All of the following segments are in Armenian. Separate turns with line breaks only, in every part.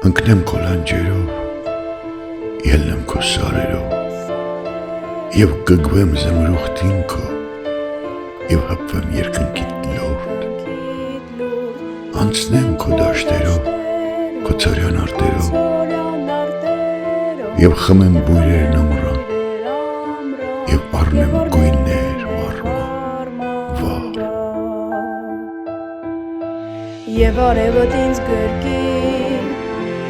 Ընկնեմ քո լանջերով, ելնեմ քո սարերով, և կգվեմ զմրուխտին քո, և հպվեմ երկնքիդ լորդ, անցնեմ քո դաշտերով, քո ցորյան արտերով, և խմեմ բույրերն ամռան, և առնեմ գույներ վառման, վառ։
Եվ արևդ ինձ գրկի,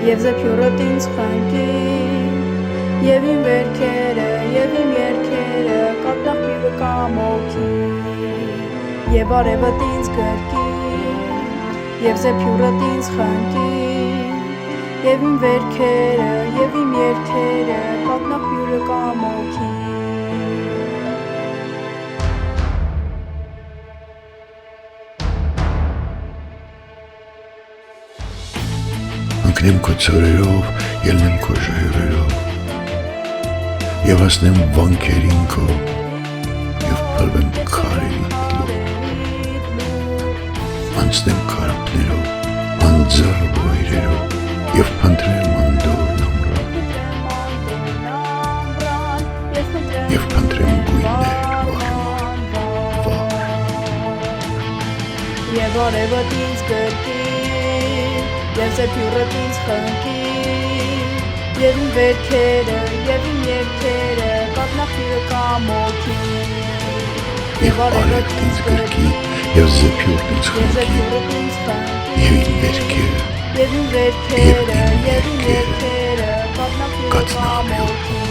և զեփյուռդ ինձ խնկի, և իմ վերքերը, և իմ երգերը կաթնախմիվը կամոքի։ Եվ արևդ ինձ գրկի, և զեփյուռդ ինձ խնկի, և իմ վերքերը, և իմ երգերը կաթնախմիվը կամոքի։
Ընկնեմ քո ցորերով, ելնեմ քո ժայռերով, և հասնեմ վանքերին քո, և փլվեմ քարերի տլով, անցնեմ քարափներով, անձառ բույրերով, և փնտրեմ անդորն ամռան, և փնտրեմ գույներ վառման, վառ։
Եվ արևդ ինձ գրկի, և զեփյուռդ ինձ խնկի, և իմ վերքերը, և իմ երգերը կաթնախմիվը կամոքի։
Եվ արևդ ինձ գրկի, և զեփյուռդ ինձ խնկի, և իմ վերքերը,
և իմ երգերը կաթնախմիվը կամոքի։